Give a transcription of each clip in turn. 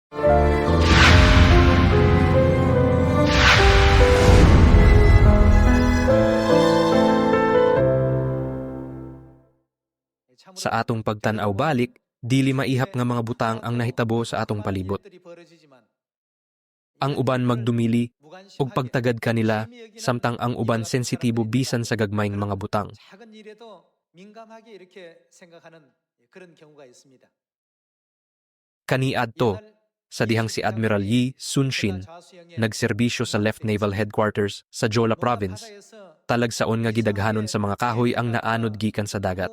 Sa atong pagtan-aw balik, dili maihap nga mga butang ang nahitabo sa atong palibot. Ang uban magdumili ug pagtagad kanila, samtang ang uban sensitibo bisan sa gagmayng mga butang. Kaniadto, sa dihang si Admiral Yi Sun-shin nagserbisyo sa Left Naval Headquarters sa Jeolla Province, talagsaon nga gidaghanon sa mga kahoy ang naanod gikan sa dagat.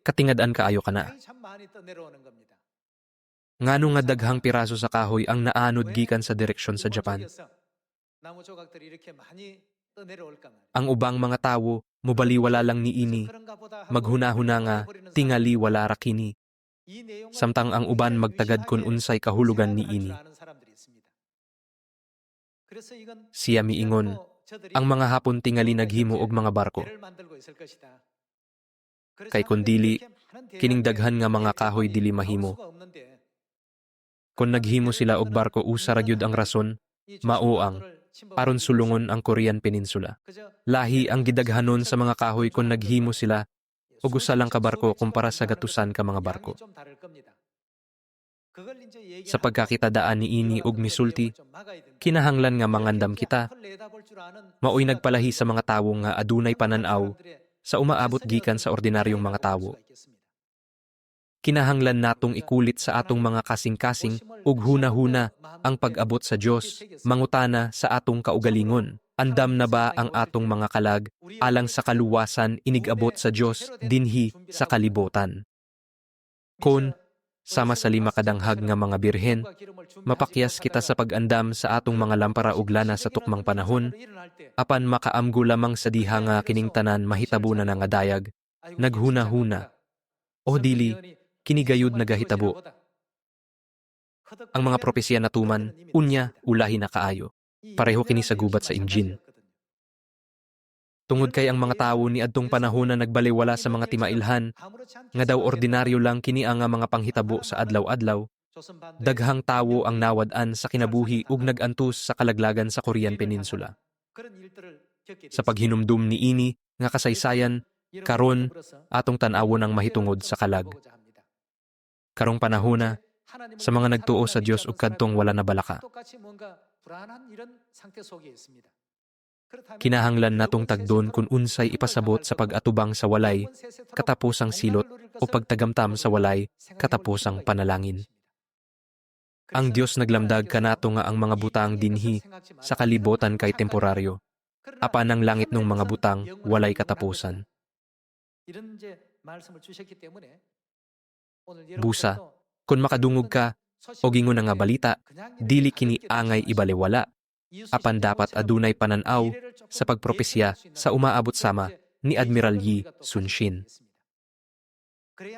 Katingad-an kaayo kana. Ngano nga daghang piraso sa kahoy ang naanod gikan sa direksyon sa Japan. Ang ubang mga tawo mobaliwala lang niini, maghunahuna nga tingali wala ra kini. Samtang ang uban magtagad kun unsay kahulugan niini. Siya miingon, ang mga Hapon tingali naghimo og mga barko. Kay kundili, kining daghan nga mga kahoy dili mahimo. Kung naghimo sila og barko usa ra gyud ang rason, mao ang aron sulungon ang Korean Peninsula. Lahi ang gidaghanon sa mga kahoy kung naghimo sila og usa lang ka barko kumpara sa gatusan ka mga barko. Sa pagkakitadaan niini og misulti, kinahanglan nga mangandam kita. Maoy nagpalahi sa mga tawo nga adunay pananaw sa umaabot gikan sa ordinaryong mga tawo. Kinahanglan natong ikulit sa atong mga kasing-kasing ug huna-huna ang pag-abot sa Dios, mangutana sa atong kaugalingon. Andam na ba ang atong mga kalag alang sa kaluwasan inigabot sa Dios dinhi sa kalibotan? Kon sama sa 5 kadanghag nga mga birhen, mapakyas kita sa pag-andam sa atong mga lampara ug lana sa tukmang panahon, apan makaamgo lamang sa diha nga kining tanan mahitabo na nga dayag, naghuna-huna. O dili, kinigayud nagahitabo. Ang mga propesya natuman, unya ulahi na kaayo. Pareho kini sa gubat sa Imjin. Tungod kay ang mga tawo ni adtong panahon na nagbaliwala sa mga timailhan, nga daw ordinaryo lang kini ang mga panghitabo sa adlaw-adlaw, daghang tawo ang nawad-an sa kinabuhi ug nagantus sa kalaglagan sa Korean Peninsula. Sa paghinumdum niini nga kasaysayan, karon atong tan-awon ang mahitungod sa kalag. Karong panahon sa mga nagtuo sa Dios ug kadtong wala na balaka. Kinahanglan natong tagdon kung unsay ipasabot sa pag-atubang sa walay, katapusang silot o pagtagamtam sa walay, katapusang panalangin. Ang Dios naglamdag kanato nga ang mga butang dinhi sa kalibotan kay temporaryo. Apan ang langit ng mga butang walay katapusan. Busa, kung makadungog ka o gingon nga balita, dili kini angay ibaliwala. Apan dapat adunay pananaw sa pagpropesya sa umaabot sama ni Admiral Yi Sun-shin.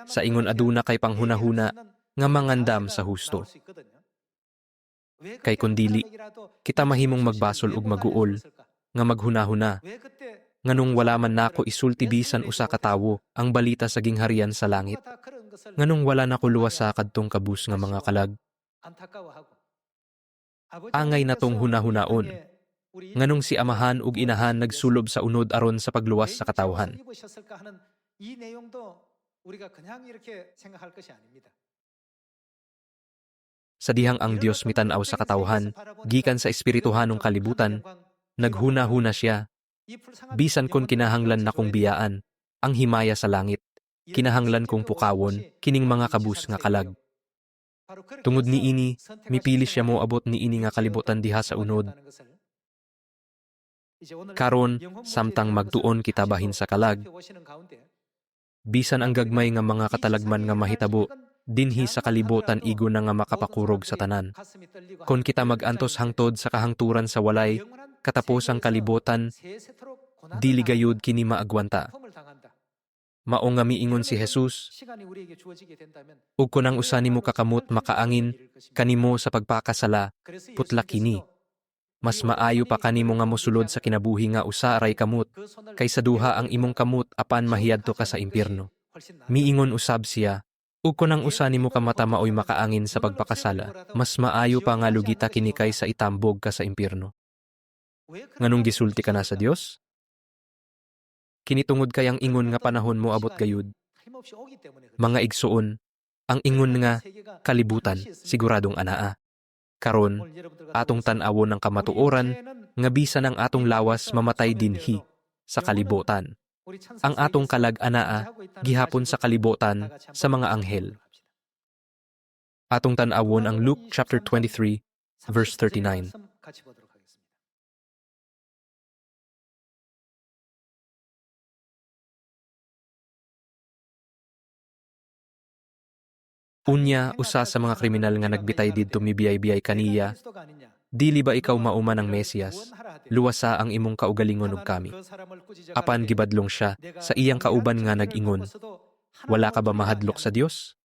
Sa ingon aduna kay panghunahuna nga mangandam sa husto. Kay kundili, kita mahimong magbasol ug maguol nga maghunahuna. Nganong wala man nako isulti bisan usa ka tawo ang balita sa gingharian sa langit. Nganong wala nako luwas sa kadtong kabus nga mga kalag. Angay natong hunahunaon. Nganong si amahan ug inahan nagsulob sa unod aron sa pagluwas sa katawhan. Sa dihang ang Dios mitanaw sa katawhan, gikan sa espirituhanong kalibutan, naghuna-huna siya. Bisan kon kinahanglan na kong biyaan, ang himaya sa langit, kinahanglan kong pukawon, kining mga kabus nga kalag. Tungod niini, mipili siya mo abot niini nga kalibutan diha sa unod. Karon, samtang magtuon kita bahin sa kalag, bisan ang gagmay nga mga katalagman nga mahitabo, dinhi sa kalibutan igo na nga makapakurog sa tanan. Kon kita magantos hangtod sa kahangturan sa walay, katapos ang kalibutan, dili gayud kini maagwanta. Mao nga miingon si Jesus, ug kun ang usa nimo kakamot makaangin kanimo sa pagpakasala, putla kini. Mas maayo pa kanimo nga mosulod sa kinabuhi nga usa ray kamot, kaysa duha ang imong kamot apan mahiyadto ka sa impyerno. Miingon usab siya, Ug kunang usa nimo ka mata maoy makaangin sa pagpakasala, mas maayo pa nga lugita kini kaysa itambog ka sa impyerno. Nganong gisulti ka na sa Dios? Kini tungod kay ang ingon nga panahon mo abot gayud. Mga igsuon, ang ingon nga kalibutan siguradong anaa. Karon, atong tan-awon ng kamatuoran nga bisan ang atong lawas mamatay dinhi sa kalibutan. Ang atong kalag anaa gihapon sa kalibutan sa mga anghel. Atong tan-awon ang Luke chapter 23 verse 39. Unya, usa sa mga kriminal nga nagbitay didto mibiyay-biyay kaniya, dili ba ikaw mauman ang Mesiyas? Luwasa ang imong kaugalingon ug kami. Apan gibadlong siya sa iyang kauban nga nag-ingon, wala ka ba mahadlok sa Dios?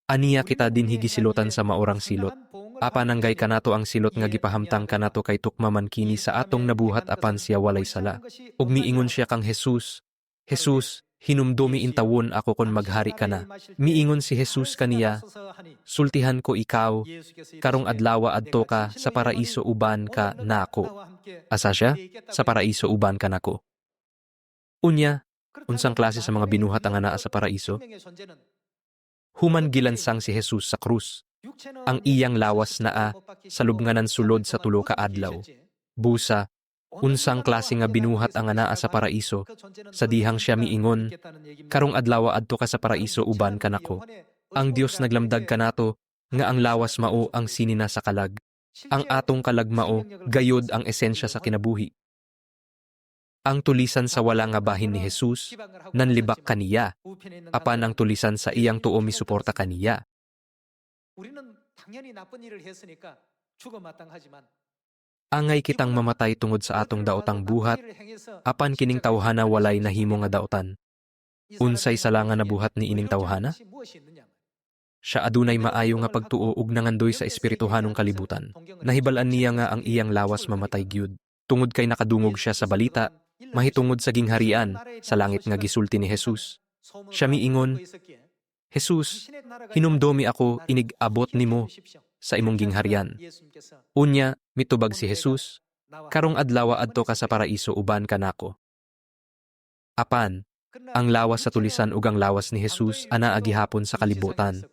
Aniya kita dinhi gisilotan sa maorang silot. Apan nanggay kanato ang silot nga gipahamtang kanato kay tukmaman kini sa atong nabuhat apan siya walay sala. Ug miingon siya kang Jesus, Jesus, hinumdumi intawon ako kon maghari ka na. Miingon si Jesus kaniya, sultihan ko ikaw, karong adlawa adto ka sa paraiso uban ka nako. Asa siya? Sa paraiso uban ka nako. Unya, unsang klase sa mga binuhat ang anaa sa paraiso? Human gilansang si Jesus sa krus. Ang iyang lawas naa sa lubnganan sulod sa tulo ka adlaw. Busa, unsang klase nga binuhat ang anaa sa paraiso, sa dihang siya miingon, karong adlaw adto ka sa paraiso uban ka nako. Ang Dios naglamdag kanato nga ang lawas mao ang sinina sa kalag. Ang atong kalag mao gayod ang esensya sa kinabuhi. Ang tulisan sa wala nga bahin ni Jesus, nanlibak kaniya, apan ang tulisan sa iyang tuo misuporta kaniya. Angay kitang mamatay tungod sa atong daotang buhat, apan kining tawhana walay nahimo nga daotan. Unsay sala nga nabuhat ni ining tawhana? Siya adunay maayo nga pagtuo ug nangandoy sa espirituhanong kalibutan. Nahibal-an niya nga ang iyang lawas mamatay gyud. Tungod kay nakadungog siya sa balita, mahitungod sa gingharian sa langit nga gisulti ni Jesus. Siya miingon, Jesus, hinumdomi ako inig-abot nimo sa imong gingharian. Unya, mitubag si Jesus, karong adlaw adto ka sa paraiso uban ka nako. Apan, ang lawas sa tulisan ug ang lawas ni Jesus anaa gihapon sa kalibutan.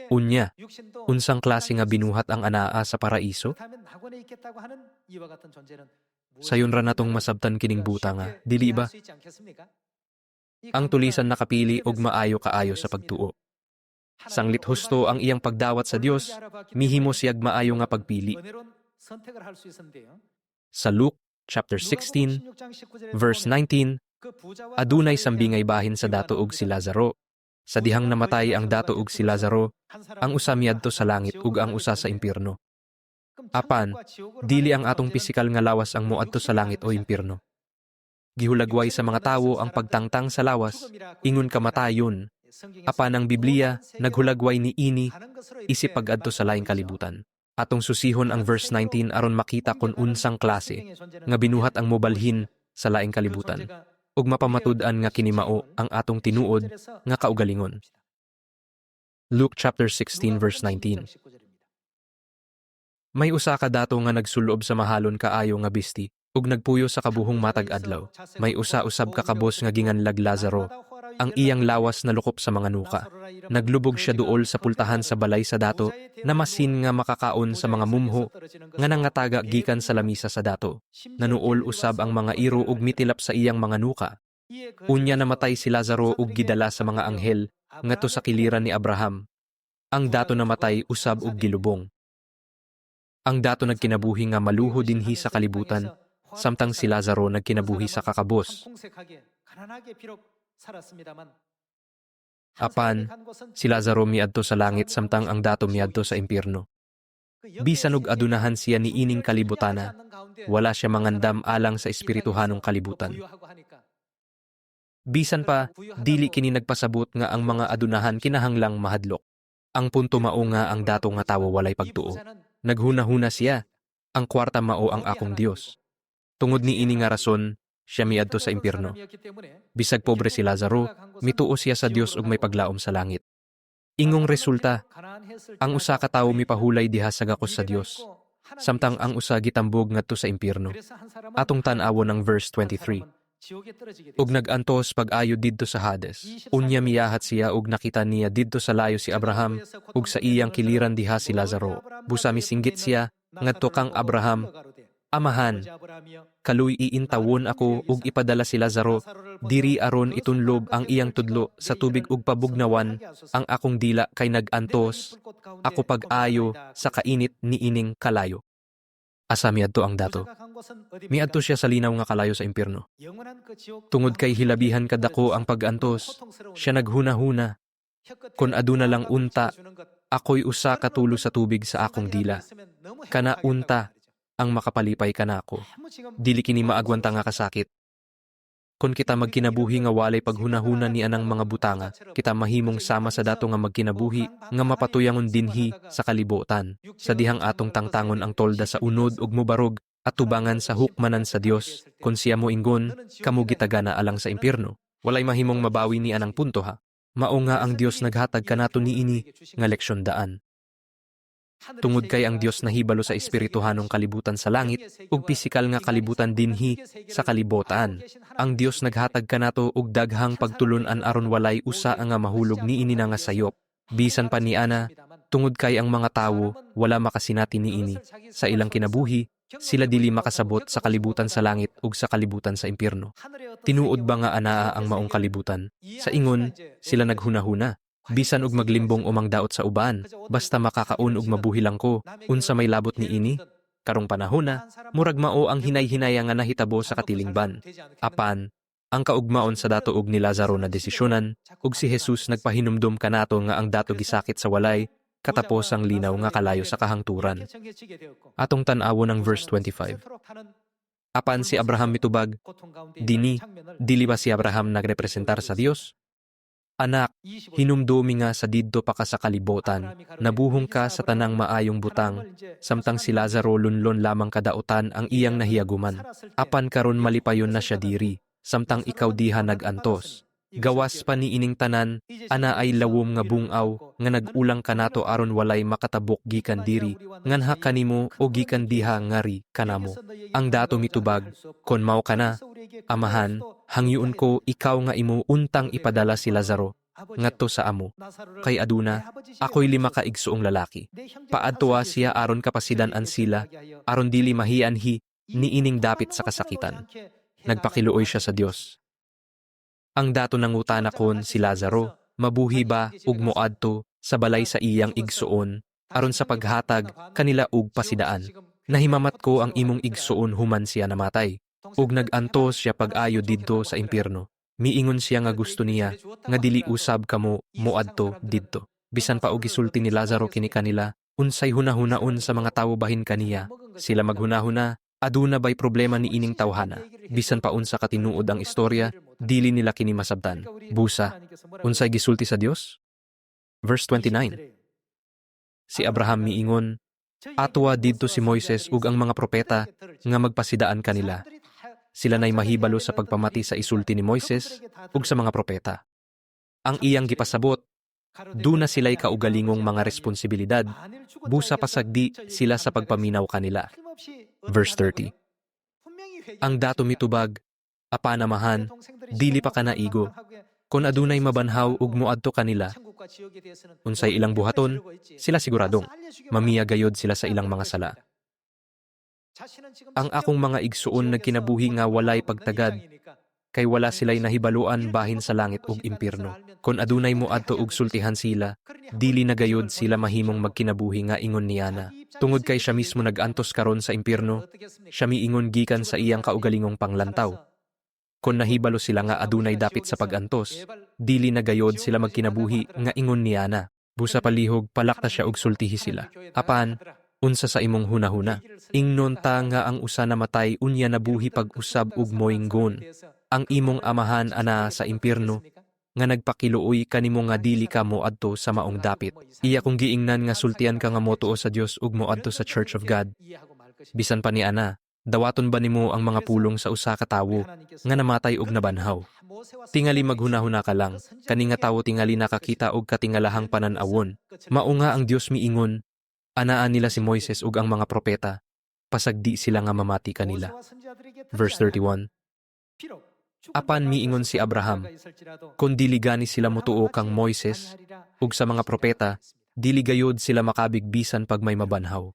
Unya, unsang klase nga binuhat ang anaa sa paraiso? Sayon ra natong masabtan kining buta nga, dili ba? Ang tulisan nakapili og maayo kaayo sa pagtuo. Sanglit husto ang iyang pagdawat sa Dios, mihimo siyag maayo nga pagpili. Sa Luke chapter 16 verse 19, adunay sambingay bahin sa dato ug si Lazaro. Sa dihang namatay ang dato ug si Lazaro, ang usa miadto sa langit ug ang usa sa impyerno. Apan, dili ang atong pisikal nga lawas ang moadto sa langit o impyerno. Gihulagway sa mga tawo ang pagtangtang sa lawas, ingon kamatayon. Apan ang Biblia, naghulagway ni ini, isip pag-adto sa laing kalibutan. Atong susihon ang verse 19 aron makita kung unsang klase, nga binuhat ang mobalhin sa laing kalibutan. Ug mapamatud-an nga kinimao ang atong tinuod nga kaugalingon. Luke chapter 16 verse 19. May usa ka dato nga nagsulob sa mahalon kaayo nga bisti ug nagpuyo sa kabuhong matag adlaw. May usa usab ka kabos nga ginganlag Lazaro. Ang iyang lawas nalukop sa mga nuka. Naglubog siya duol sa pultahan sa balay sa dato na masin nga makakaon sa mga mumho nga nangataga gikan sa lamisa sa dato. Nanuol usab ang mga iro ug mitilap sa iyang mga nuka. Unya namatay si Lazaro ug gidala sa mga anghel ngadto sa kiliran ni Abraham. Ang dato namatay usab ug gilubong. Ang dato nagkinabuhi nga maluho dinhi sa kalibutan, samtang si Lazaro nagkinabuhi sa kakabos. Apan, si Lazaro miadto sa langit samtang ang dato miadto sa impyerno. Bisan ug adunahan siya ni ining kalibutana, wala siya mangandam alang sa espirituhanong kalibutan. Bisan pa, dili kini nagpasabot nga ang mga adunahan kinahanglang mahadlok. Ang punto mao nga ang dato nga tawo walay pagtuo. Naghuna-huna siya, ang kwarta mao ang akong Dios. Tungod ni ini nga rason, siya miadto sa impyerno. Bisag pobre si Lazaro, mituo siya sa Dios ug may paglaom sa langit. Ingong resulta, ang usa ka tawo mipahulay diha sa gakos sa Dios, samtang ang usa gitambog ngadto sa impyerno. Atong tan-awon ng verse 23. Ug nag-antos pag-ayo didto sa Hades. Unya miyahat siya ug nakita niya didto sa layo si Abraham ug sa iyang kiliran diha si Lazaro. Busa misinggit siya ngadto kang Abraham, Amahan, kaluy iintawon ako ug ipadala si Lazaro diri aron itunlob ang iyang tudlo sa tubig ug pabugnawan ang akong dila kay nag-antos ako pag-ayo sa kainit niining kalayo. Asa miadto ang dato? Miadto siya sa linaw nga kalayo sa impyerno. Tungod kay hilabihan kadako ang pag-antos, siya naghuna-huna. Kun aduna lang unta, ako'y usa ka tulo sa tubig sa akong dila. Kana unta ang makapalipay kanako. Dili kini maagwanta nga kasakit. Kun kita magkinabuhi nga walay paghunahuna ni anang mga butanga, kita mahimong sama sa dato nga magkinabuhi nga mapatuyangon dinhi sa kalibutan. Sa dihang atong tangtangon ang tolda sa unod ug mubarog at tubangan sa hukmanan sa Dios, kun siya mo ingon, kamo gitagana alang sa impyerno. Walay mahimong mabawi ni anang punto ha. Mao nga ang Dios naghatag kanato niini nga leksyon daan. Tungod kay ang Dios nahibalo sa espirituhanong kalibutan sa langit ug pisikal nga kalibutan dinhi sa kalibutan. Ang Dios naghatag kanato og daghang pagtulon-an aron walay usa nga mahulog niini nga sayop. Bisan pa ni ana, tungod kay ang mga tawo wala makasinati niini sa ilang kinabuhi, sila dili makasabot sa kalibutan sa langit ug sa kalibutan sa impyerno. Tinuod ba nga anaa ang maong kalibutan? Sa ingon, sila naghunahuna. Bisan og maglimbong umang daot sa uban, basta makakaon og mabuhi lang ko, unsa may labot ni ini? Karong panahon na, murag mao ang hinay-hinaya nga nahitabo sa katilingban. Apan, ang kaugmaon sa dato og ni Lazaro na desisyonan, ug si Jesus nagpahinumdum kanato nga ang dato gisakit sa walay, katapos ang linaw nga kalayo sa kahangturan. Atong tan-awon ng verse 25. Apan si Abraham mitubag, dili ba si Abraham nagrepresentar sa Dios? Anak, hinumdumi nga sa didto pa ka sa kalibutan, nabuhong ka sa tanang maayong butang, samtang si Lazaro lunlon lamang kadautan ang iyang nahiyaguman. Apan karon malipayon na siya diri, samtang ikaw diha nag-antos. Gawas pa ni ining tanan, ana ay lawom nga bungaw, nga nag-ulang kanato aron walay makatabok gikan diri, nganha kanimo o gikan diha ngari kanamo. Ang dato mitubag, kon mao kana, Amahan, hangyoon ko ikaw nga imo untang ipadala si Lazaro ngadto sa amo. Kay aduna, ako'y 5 ka igsuong lalaki. Paadtoa siya aron kapasidan-an sila, aron dili mahianhi niining dapit sa kasakitan. Nagpakiluoy siya sa Dios. Ang dato nangutana kon si Lazaro, mabuhi ba ug moadto sa balay sa iyang igsuon aron sa paghatag kanila ug pasidaan. Nahimamat ko ang imong igsuon human siya namatay. Ug nag-antos siya pag-ayo didto sa impyerno. Miingon siya nga gusto niya nga dili usab kamo moadto didto. Bisan pa og gisulti ni Lazaro kini kanila, unsay hunahunaon sa mga tawo bahin kaniya. Sila maghunahuna, aduna bay problema ni ining tawhana. Bisan pa unsa ka tinuod ang istorya, dili nila kini masabtan. Busa, unsay gisulti sa Dios? Verse 29. Si Abraham miingon, atwa didto si Moises ug ang mga propeta nga magpasidaan kanila. Sila nay mahibalo sa pagpamati sa isulti ni Moises ug sa mga propeta. Ang iyang gipasabot, duna sila'y kaugalingong mga responsibilidad, busa pasagdi sila sa pagpaminaw kanila. Verse 30. Ang dato mitubag, apanamahan, dili pa ka naigo, kon adunay mabanhaw ug moadto kanila. Unsay ilang buhaton, sila siguradong, mamiya gayod sila sa ilang mga sala. Ang akong mga igsuon nagkinabuhi nga walay pagtagad, kay wala sila'y nahibaluan bahin sa langit ug impyerno. Kon adunay moadto ug sultihan sila, dili na gayod sila mahimong magkinabuhi nga ingon niyana. Tungod kay siya mismo nag-antos karon sa impyerno, siya miingon gikan sa iyang kaugalingong panglantaw. Kon nahibalo sila nga adunay dapit sa pag-antos, dili na gayod sila magkinabuhi nga ingon niyana. Busa palihog palakta siya og sultihi sila. Apan, unsa sa imong hunahuna? Ingnon ta nga ang usa namatay unya nabuhi pag-usab ug moinggon. Ang imong amahan ana sa impyerno nga nagpakiluoy kanimo nga dili ka moadto sa maong dapit. Iya kung giingnan nga sultian ka nga motuo sa Dios ug moadto sa Church of God. Bisan pa ni ana, Dawaton ba nimo ang mga pulong sa usa ka tawo nga namatay og nabanhaw? Tingali maghunahuna ka lang, kani nga tawo tingali nakakita og katingalahang panan-awon. Mao nga ang Dios miingon, anaan nila si Moises ug ang mga propeta, pasagdi sila nga mamati kanila. Verse 31. Apan miingon si Abraham, kung dili gani sila motuo kang Moises ug sa mga propeta, dili gayod sila makabigbisan pag may mabanhaw.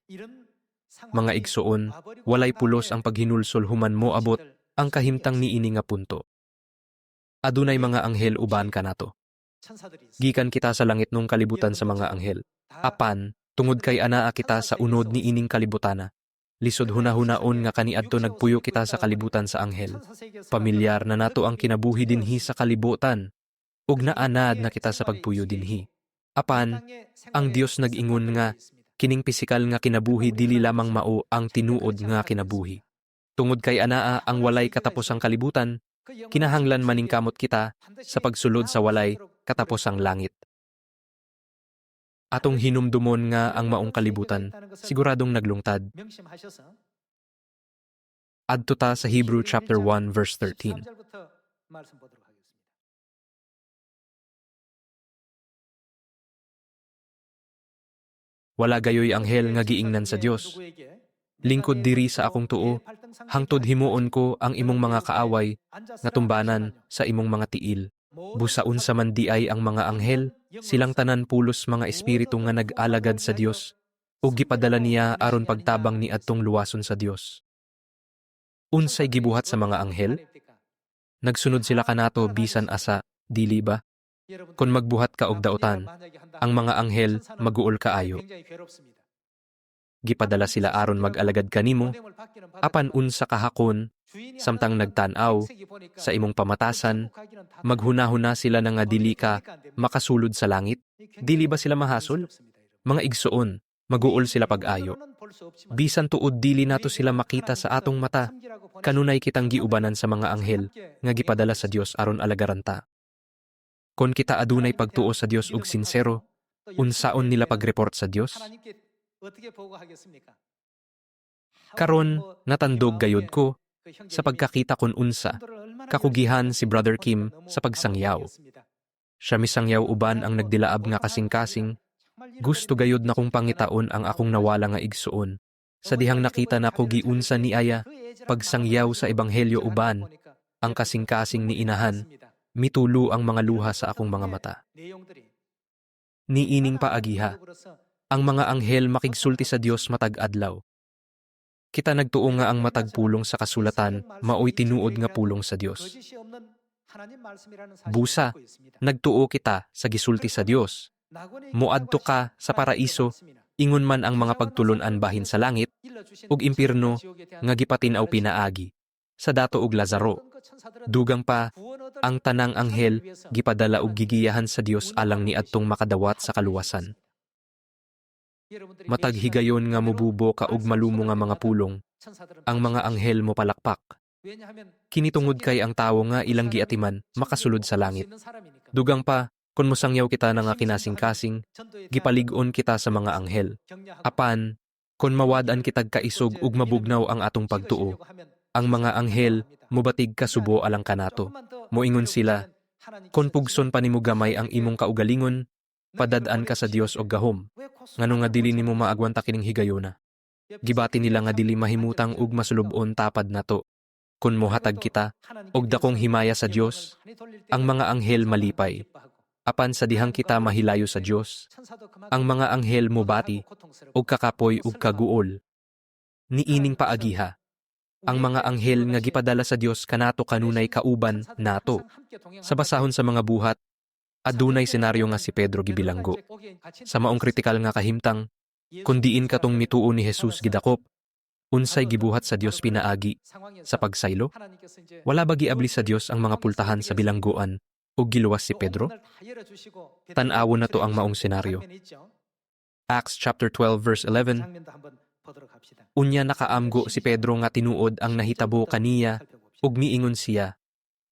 Mga igsuon, walay pulos ang paghinulsol human moabot ang kahimtang niini nga punto. Adunay mga anghel uban kanato. Gikan kita sa langit nung kalibutan sa mga anghel. Apan, tungod kay anaa kita sa unod ni ining kalibutana. Lisod hunahunaon nga kaniadto nagpuyo kita sa kalibutan sa anghel. Pamilyar na nato ang kinabuhi dinhi sa kalibutan, ug naanad na kita sa pagpuyo dinhi. Apan, ang Dios nag-ingon nga, kining pisikal nga kinabuhi dili lamang mao ang tinuod nga kinabuhi. Tungod kay anaa ang walay katapusang kalibutan, kinahanglan maningkamot kita sa pagsulod sa walay katapusang langit. Atong hinumdumon nga ang maong kalibutan, siguradong naglungtad. Adto ta sa Hebrew chapter 1 verse 13. Wala gayoy anghel nga giingnan sa Dios. Lingkod diri sa akong tuo, hangtod himuon ko ang imong mga kaaway nga tumbanan sa imong mga tiil. Busaon sa man di ay ang mga anghel, silang tanan pulos mga espiritu nga nag-alagad sa Dios, ug gipadala niya aron pagtabang ni adtong luwason sa Dios. Unsay gibuhat sa mga anghel? Nagsunod sila kanato bisan asa, dili ba? Kung magbuhat ka og daotan, ang mga anghel maguol kaayo. Gipadala sila aron mag-alagad kanimo, apan unsa kahakon, samtang nagtan-aw sa imong pamatasan, maghunahuna sila na nga dili ka makasulod sa langit. Dili ba sila mahasol? Mga igsuon, maguol sila pag-ayo. Bisan tuod dili nato sila makita sa atong mata, kanunay kitang giubanan sa mga anghel nga gipadala sa Dios aron alagaran ta. Kon kita adunay pagtuo sa Dios ug sincero, unsaon nila pag-report sa Dios? Karon natandog gayod ko sa pagkakita kon unsa kakugihan si Brother Kim sa pagsangyaw. Siya misangyaw uban ang nagdilaab nga kasing-kasing. Gusto gayod na kong pangitaon ang akong nawala nga igsuon. Sa dihang nakita na ko giunsa ni Aya pagsangyaw sa ebanghelyo uban ang kasing-kasing ni inahan, mitulo ang mga luha sa akong mga mata. Niining paagiha, ang mga anghel makigsulti sa Dios matag adlaw. Kita nagtuo nga ang matag pulong sa kasulatan, maoy tinuod nga pulong sa Dios. Busa, nagtuo kita sa gisulti sa Dios. Muadto ka sa paraiso, ingon man ang mga pagtulon-an bahin sa langit, ug impierno nga gipatinaw pinaagi, sa dato ug Lazaro. Dugang pa, ang tanang anghel gipadala ug gigiyahan sa Dios alang ni adtong makadawat sa kaluwasan. Matag higayon nga mububo ka ug malumo nga mga pulong, ang mga anghel mo palakpak. Kinitungod kay ang tawo nga ilang giatiman makasulod sa langit. Dugang pa, kun mosangyaw kita na nga kinasing-kasing, gipalig-on kita sa mga anghel. Apan, kun mawad-an kitag kaisog ug mabugnaw ang atong pagtuo, ang mga anghel mubatig kasubo alang kanato. Moingon sila, kun pugson pa nimo gamay ang imong kaugalingon, padad-an ka sa Dios og gahom. Ngano nga dili nimo maagwanta kining higayona. Gibati nila nga dili mahimutang ug masulubon tapad nato. Kun mohatag kita og dakong himaya sa Dios, ang mga anghel malipay. Apan sa dihang kita mahilayo sa Dios, ang mga anghel mobati og kakapoy ug kaguol. Niining paagiha, ang mga anghel nga gipadala sa Dios kanato kanunay kauban nato. Sa basahon sa mga buhat, adunay senaryo nga si Pedro gibilanggo. Sa maong kritikal nga kahimtang, kun diin katong mituo ni Jesus gidakop, unsay gibuhat sa Dios pinaagi sa pagsaylo? Wala ba giabli sa Dios ang mga pultahan sa bilangguan ug giluwas si Pedro? Tan-awon na to ang maong senaryo. Acts chapter 12 verse 11. Unya nakaamgo si Pedro nga tinuod ang nahitabo kaniya ug miingon siya,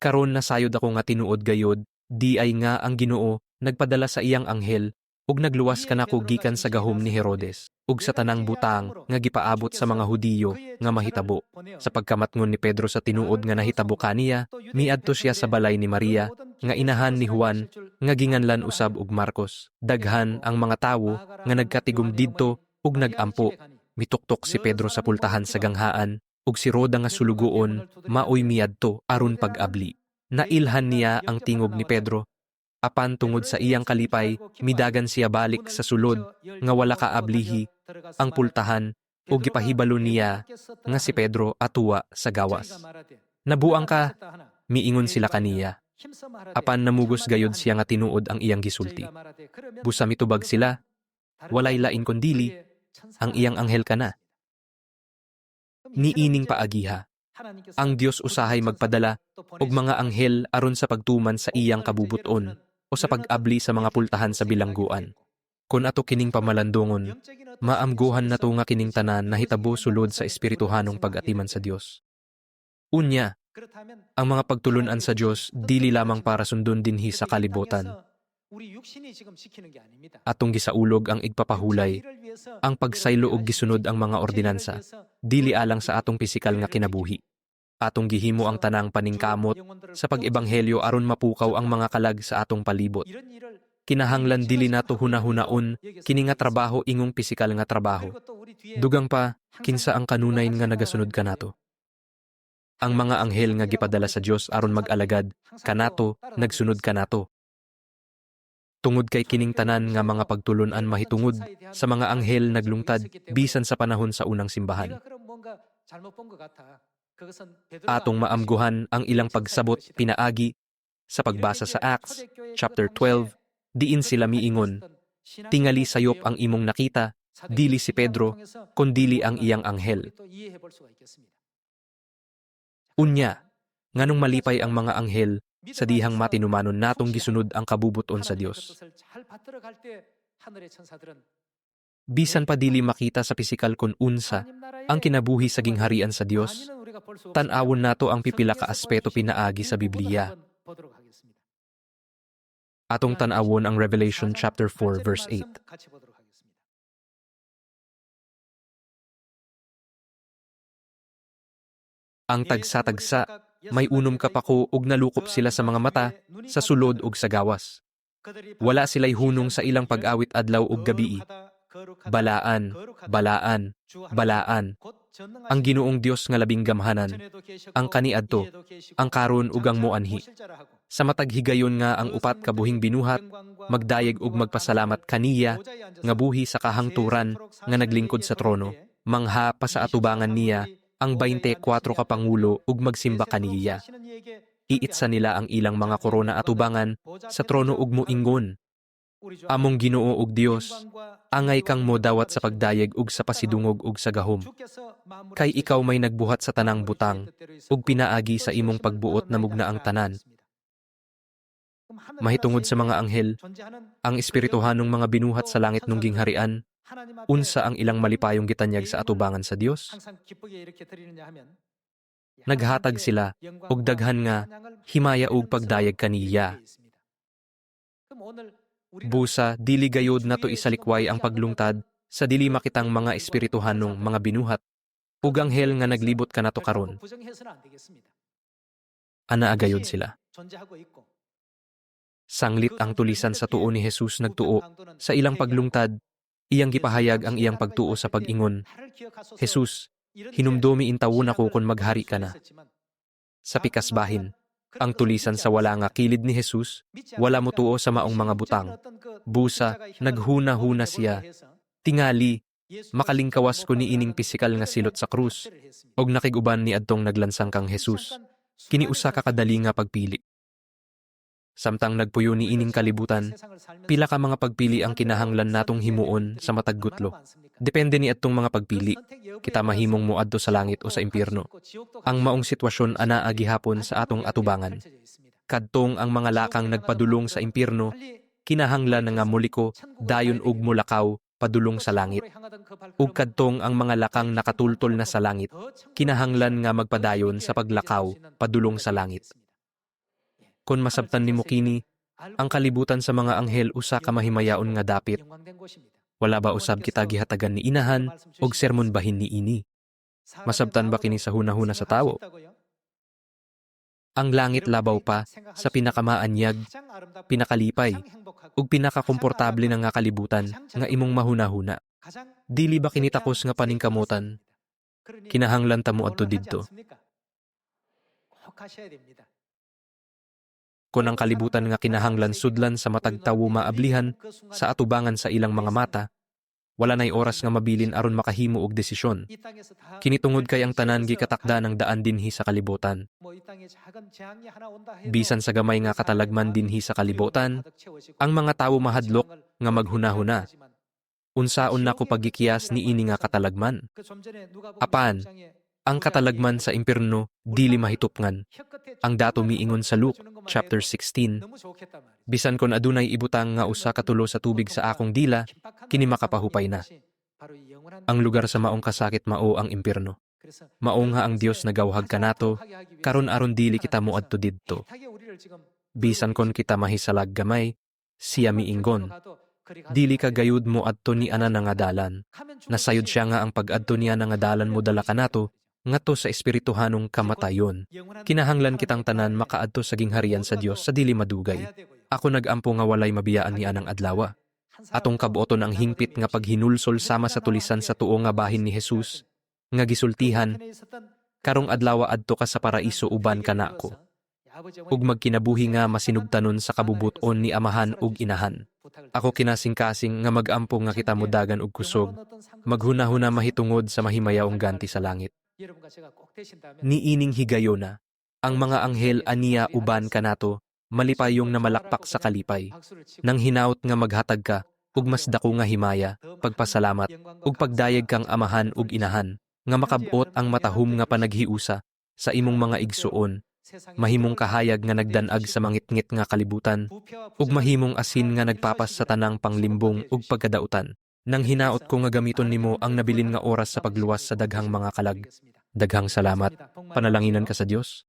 karon nasayod ako nga tinuod gayod, di ay nga ang Ginoo nagpadala sa iyang anghel ug nagluwas kanako gikan sa gahom ni Herodes, ug sa tanang butang nga gipaabot sa mga Hudiyo nga mahitabo. Sa pagkamatngon ni Pedro sa tinuod nga nahitabo kaniya, miadto siya sa balay ni Maria, nga inahan ni Juan, nga ginganlan usab og Marcos. Daghan ang mga tawo nga nagkatigom didto ug nagampo. Mituktok si Pedro sa pultahan sa ganghaan, ug si Roda nga sulugoon, maoy miadto aron pag-abli. Nailhan niya ang tingog ni Pedro, apan tungod sa iyang kalipay, midagan siya balik sa sulod, nga wala kaablihi, ang pultahan, ug gipahibalo niya, nga si Pedro atuwa sa gawas. Nabuang ka, miingon sila kaniya. Apan namugos gayod siya nga tinuod ang iyang gisulti. Busa mitubag sila, walay lain kundili, ang iyang anghel kana. Niining paagiha. Ang Dios usahay magpadala og mga anghel aron sa pagtuman sa iyang kabubuton o sa pag-abli sa mga pultahan sa bilangguan. Kun ato kining pamalandongon, maamguhan nato nga kining tanan na hitabo sulod sa espirituhanong pag-atiman sa Dios. Unya, ang mga pagtulunan sa Dios dili lamang para sundon dinhi sa kalibutan. Atong gisaulog ang igpapahulay, ang pagsaylo og gisunod ang mga ordinansa, dili alang sa atong pisikal nga kinabuhi. Atong gihimo ang tanang paningkamot sa pag-ebanghelyo aron mapukaw ang mga kalag sa atong palibot. Kinahanglan dili nato hunahunaon kini nga trabaho ingong pisikal nga trabaho. Dugang pa, kinsa ang kanunay nga nagasunod kanato. Ang mga anghel nga gipadala sa Dios aron mag-alagad kanato, nagsunod kanato. Tungod kay kining tanan nga mga pagtulunan mahitungod sa mga anghel naglungtad bisan sa panahon sa unang simbahan. Atong maamguhan ang ilang pagsabot pinaagi sa pagbasa sa Acts chapter 12, diin sila miingon, tingali sayop ang imong nakita, dili si Pedro, kundili ang iyang anghel. Unya, nganong malipay ang mga anghel sa dihang matinumanon natong gisunod ang kabubuton sa Dios. Bisan pa dili makita sa pisikal kun unsa ang kinabuhi sa gingharian sa Dios, tan-awon nato ang pipila ka aspeto pinaagi sa Biblia. Atong tan-awon ang Revelation chapter 4 verse 8. Ang tagsa-tagsa, may unom kapako ug nalukop sila sa mga mata, sa sulod ug sa gawas. Wala sila'y hunong sa ilang pag-awit adlaw ug gabii. Balaan, balaan, balaan. Ang Ginoong Dios nga labing gamhanan, ang kaniadto, ang karon ug ang moanhi. Sa matag higayon nga ang upat ka buhing binuhat, magdayeg ug magpasalamat kaniya nga buhi sa kahangturan nga naglingkod sa trono, mangha pa sa atubangan niya ang 24 ka pangulo ug magsimba kaniya. Iitsa nila ang ilang mga korona atubangan sa trono ug moingon, among Ginoo ug Dios, angay kang modawat sa pagdayeg ug sa pasidungog ug sa gahom. Kay ikaw may nagbuhat sa tanang butang ug pinaagi sa imong pagbuot na mugna ang tanan. Mahitungod sa mga anghel, ang espirituhanong mga binuhat sa langit nung gingharian, unsa ang ilang malipayong gitanyag sa atubangan sa Dios? Naghatag sila og daghan nga himaya ug pagdayeg kaniya. Busa, dili gayod nato isalikway ang paglungtad sa dili makitang mga espirituhanong mga binuhat ug anghel nga naglibot kanato karon. Ana agayod sila. Sanglit ang tulisan sa tuo ni Jesus nagtuo sa ilang paglungtad, iyang gipahayag ang iyang pagtuo sa pag-ingon, Jesus, hinumdomi intawon ako kung maghari ka na. Sa pikas bahin, ang tulisan sa wala nga kilid ni Jesus, wala mo tuo sa maong mga butang. Busa, naghuna-huna siya. Tingali, makalingkawas ko ni ining pisikal nga silot sa krus, og nakiguban ni adtong naglansang kang Jesus. Kiniusa ka kadali nga pagpili. Samtang nagpuyo ni ining kalibutan, pila ka mga pagpili ang kinahanglan natong himuon sa matag gutlo. Depende ni adtong mga pagpili, kita mahimong muadto sa langit o sa impyerno. Ang maong sitwasyon anaa gihapon sa atong atubangan. Kadtong ang mga lakang nagpadulong sa impyerno, kinahanglan nga muliko, dayon ug mulakaw, padulong sa langit. Ug kadtong ang mga lakang nakatultol na sa langit, kinahanglan nga magpadayon sa paglakaw, padulong sa langit. Kung masabtan nimo kini, Ang kalibutan sa mga anghel usa ka mahimayaon nga dapit. Wala ba usab kita gihatagan ni inahan og sermon bahin ni ini? Masabtan ba kini sa hunahuna sa tawo? Ang langit labaw pa sa pinakamaanyag, pinakalipay, ug pinakakomportable na nga kalibutan nga imong mahunahuna. Dili ba kini takos nga paningkamutan? Kinahanglan ta mo adto didto. Kung ang kalibutan nga kinahanglan sudlan sa matag tawo maablihan sa atubangan sa ilang mga mata, wala nay oras nga mabilin aron makahimo og desisyon. Kinitungod kay ang tanan gikatakda ng daan dinhi sa kalibutan. Bisan sa gamay nga katalagman dinhi sa kalibutan, ang mga tawo mahadlok nga maghunahuna. Unsaon nako paggikyas ni ini nga katalagman? Apan, ang katalagman sa impierno dili mahitupngan. Ang dato miingon sa Luke chapter 16. Bisan kon adunay ibutang nga usa ka tulo sa tubig sa akong dila, kini makapahupay na. Ang lugar sa maong kasakit mao ang impierno. Mao nga ang Dios nagawhag kanato, karon aron dili kita moadto didto. Bisan kon kita mahisalag gamay, siya miinggon. Dili ka gayud mo adto ni ana nga dalan. Nasayod siya nga ang pag-adto niya nga dalan mo dala kanato, ngadto sa espirituhanong kamatayon. Kinahanglan kitang tanan makaadto sa gingharian sa Dios sa dili madugay. Ako nagampo nga walay mabiyaan ni anang adlawa. Atong kabuoton ang hingpit nga paghinulsol sama sa tulisan sa tuo nga bahin ni Jesus, nga gisultihan, karong adlawa adto ka sa paraiso uban kanako. Ug magkinabuhi nga masinugtanon sa kabubuton ni amahan ug inahan. Ako kinasing-kasing nga magampo nga kita mudagan og kusog, maghunahuna mahitungod sa mahimayaong ganti sa langit. Niining higayona, ang mga anghel aniya uban kanato, malipayong na malakpak sa kalipay. Nang hinaut nga maghatag ka, ug mas dako nga himaya, pagpasalamat, ug pagdayeg kang amahan ug inahan, nga makabot ang matahom nga panaghiusa sa imong mga igsuon, mahimong kahayag nga nagdanag sa mangitngit nga kalibutan, ug mahimong asin nga nagpapas sa tanang panglimbong ug pagkadautan. Nang hinaot ko nga gamiton nimo ang nabilin nga oras sa pagluwas sa daghang mga kalag. Daghang salamat. Panalanginan ka sa Dios.